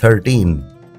13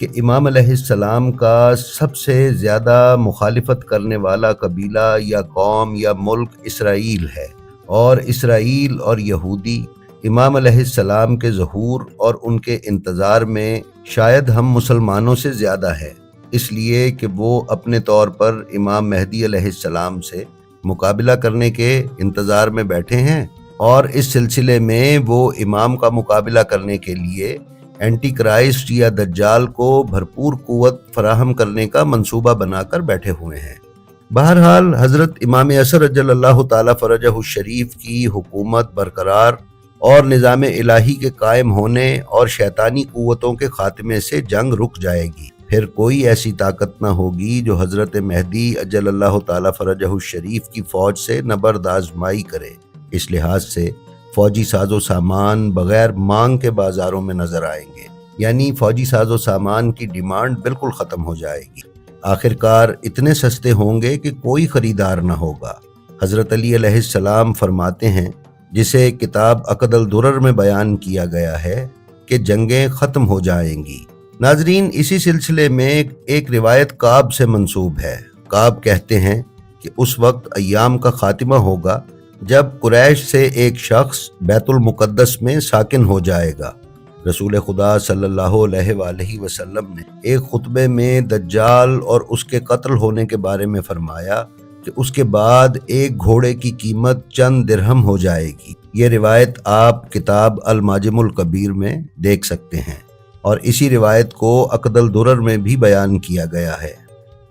کہ امام علیہ السلام کا سب سے زیادہ مخالفت کرنے والا قبیلہ یا قوم یا ملک اسرائیل ہے، اور اسرائیل اور یہودی امام علیہ السلام کے ظہور اور ان کے انتظار میں شاید ہم مسلمانوں سے زیادہ ہے، اس لیے کہ وہ اپنے طور پر امام مہدی علیہ السلام سے مقابلہ کرنے کے انتظار میں بیٹھے ہیں، اور اس سلسلے میں وہ امام کا مقابلہ کرنے کے لیے اینٹی کرائسٹ یا دجال کو بھرپور قوت فراہم کرنے کا منصوبہ بنا کر بیٹھے ہوئے ہیں۔ بہرحال حضرت امام عصر عجل اللہ تعالی فرجہ الشریف کی حکومت برقرار اور نظام الہی کے قائم ہونے اور شیطانی قوتوں کے خاتمے سے جنگ رک جائے گی۔ پھر کوئی ایسی طاقت نہ ہوگی جو حضرت مہدی عجل اللہ تعالی فرجہ الشریف کی فوج سے نبرد آزمائی کرے۔ اس لحاظ سے فوجی ساز و سامان بغیر مانگ کے بازاروں میں نظر آئیں گے، یعنی فوجی ساز و سامان کی ڈیمانڈ بالکل ختم ہو جائے گی۔ آخرکار اتنے سستے ہوں گے کہ کوئی خریدار نہ ہوگا۔ حضرت علی علیہ السلام فرماتے ہیں، جسے کتاب عقد الدرر میں بیان کیا گیا ہے، کہ جنگیں ختم ہو جائیں گی۔ ناظرین، اسی سلسلے میں ایک روایت کعب سے منسوب ہے۔ کعب کہتے ہیں کہ اس وقت ایام کا خاتمہ ہوگا جب قریش سے ایک شخص بیت المقدس میں ساکن ہو جائے گا۔ رسول خدا صلی اللہ علیہ وآلہ وسلم نے ایک خطبے میں دجال اور اس کے قتل ہونے کے بارے میں فرمایا کہ اس کے بعد ایک گھوڑے کی قیمت چند درہم ہو جائے گی۔ یہ روایت آپ کتاب المعجم الکبیر میں دیکھ سکتے ہیں، اور اسی روایت کو عقد الدرر میں بھی بیان کیا گیا ہے۔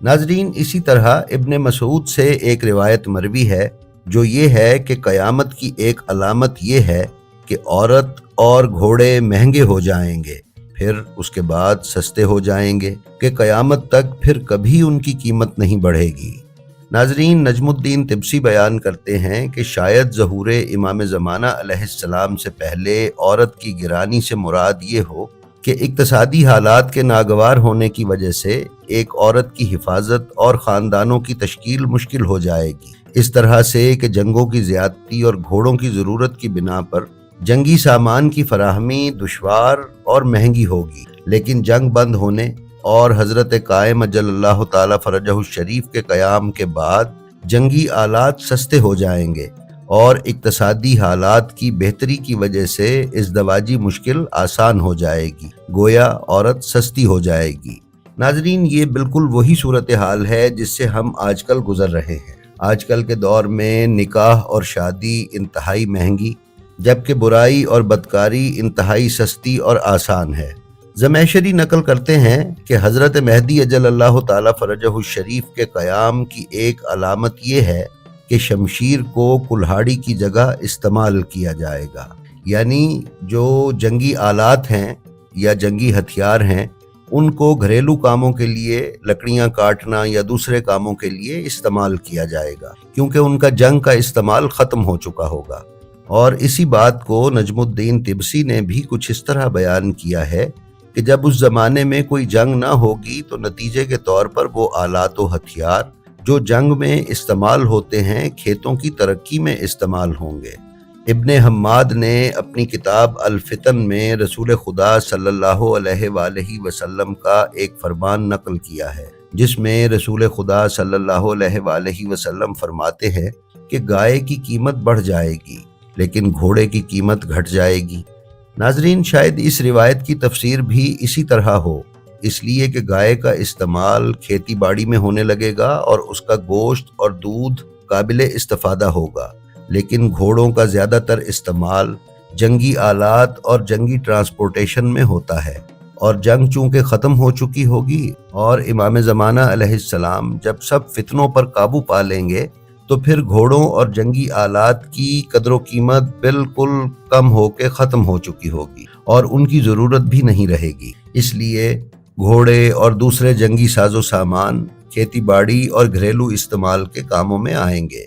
ناظرین، اسی طرح ابن مسعود سے ایک روایت مروی ہے جو یہ ہے کہ قیامت کی ایک علامت یہ ہے کہ عورت اور گھوڑے مہنگے ہو جائیں گے، پھر اس کے بعد سستے ہو جائیں گے کہ قیامت تک پھر کبھی ان کی قیمت نہیں بڑھے گی۔ ناظرین، نجم الدین طبسی بیان کرتے ہیں کہ شاید ظہور امام زمانہ علیہ السلام سے پہلے عورت کی گرانی سے مراد یہ ہو کہ اقتصادی حالات کے ناگوار ہونے کی وجہ سے ایک عورت کی حفاظت اور خاندانوں کی تشکیل مشکل ہو جائے گی، اس طرح سے کہ جنگوں کی زیادتی اور گھوڑوں کی ضرورت کی بنا پر جنگی سامان کی فراہمی دشوار اور مہنگی ہوگی۔ لیکن جنگ بند ہونے اور حضرت قائم عجل اللہ تعالی فرجہ الشریف کے قیام کے بعد جنگی آلات سستے ہو جائیں گے، اور اقتصادی حالات کی بہتری کی وجہ سے ازدواجی مشکل آسان ہو جائے گی، گویا عورت سستی ہو جائے گی۔ ناظرین، یہ بالکل وہی صورتحال ہے جس سے ہم آج کل گزر رہے ہیں۔ آج کل کے دور میں نکاح اور شادی انتہائی مہنگی، جبکہ برائی اور بدکاری انتہائی سستی اور آسان ہے۔ زمیشری نقل کرتے ہیں کہ حضرت مہدی عجل اللہ تعالی فرجہ الشریف کے قیام کی ایک علامت یہ ہے کہ شمشیر کو کلہاڑی کی جگہ استعمال کیا جائے گا، یعنی جو جنگی آلات ہیں یا جنگی ہتھیار ہیں ان کو گھریلو کاموں کے لیے لکڑیاں کاٹنا یا دوسرے کاموں کے لیے استعمال کیا جائے گا، کیونکہ ان کا جنگ کا استعمال ختم ہو چکا ہوگا۔ اور اسی بات کو نجم الدین طبسی نے بھی کچھ اس طرح بیان کیا ہے کہ جب اس زمانے میں کوئی جنگ نہ ہوگی تو نتیجے کے طور پر وہ آلات و ہتھیار جو جنگ میں استعمال ہوتے ہیں کھیتوں کی ترقی میں استعمال ہوں گے۔ ابن حماد نے اپنی کتاب الفتن میں رسول خدا صلی اللہ علیہ وآلہ وسلم کا ایک فرمان نقل کیا ہے، جس میں رسول خدا صلی اللہ علیہ وآلہ وسلم فرماتے ہیں کہ گائے کی قیمت بڑھ جائے گی لیکن گھوڑے کی قیمت گھٹ جائے گی۔ ناظرین، شاید اس روایت کی تفسیر بھی اسی طرح ہو، اس لیے کہ گائے کا استعمال کھیتی باڑی میں ہونے لگے گا اور اس کا گوشت اور دودھ قابل استفادہ ہوگا، لیکن گھوڑوں کا زیادہ تر استعمال جنگی آلات اور جنگی ٹرانسپورٹیشن میں ہوتا ہے، اور جنگ چونکہ ختم ہو چکی ہوگی اور امام زمانہ علیہ السلام جب سب فتنوں پر قابو پا لیں گے تو پھر گھوڑوں اور جنگی آلات کی قدر و قیمت بالکل کم ہو کے ختم ہو چکی ہوگی اور ان کی ضرورت بھی نہیں رہے گی۔ اس لیے گھوڑے اور دوسرے جنگی ساز و سامان کھیتی باڑی اور گھریلو استعمال کے کاموں میں آئیں گے۔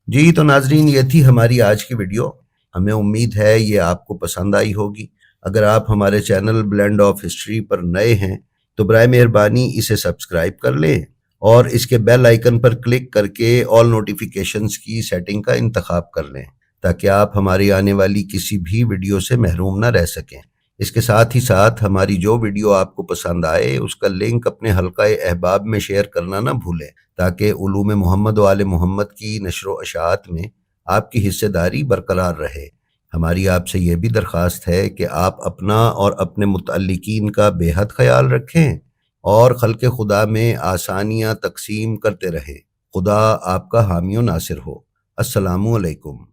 جی تو ناظرین، یہ تھی ہماری آج کی ویڈیو۔ ہمیں امید ہے یہ آپ کو پسند آئی ہوگی۔ اگر آپ ہمارے چینل بلینڈ آف ہسٹری پر نئے ہیں تو برائے مہربانی اسے سبسکرائب کر لیں اور اس کے بیل آئیکن پر کلک کر کے آل نوٹیفیکیشنز کی سیٹنگ کا انتخاب کر لیں تاکہ آپ ہماری آنے والی کسی بھی ویڈیو سے محروم نہ رہ سکیں۔ اس کے ساتھ ہی ساتھ ہماری جو ویڈیو آپ کو پسند آئے اس کا لنک اپنے حلقہ احباب میں شیئر کرنا نہ بھولیں، تاکہ علوم محمد و آل محمد کی نشر و اشاعت میں آپ کی حصہ داری برقرار رہے۔ ہماری آپ سے یہ بھی درخواست ہے کہ آپ اپنا اور اپنے متعلقین کا بے حد خیال رکھیں اور خلق خدا میں آسانیاں تقسیم کرتے رہیں۔ خدا آپ کا حامی و ناصر ہو۔ السلام علیکم۔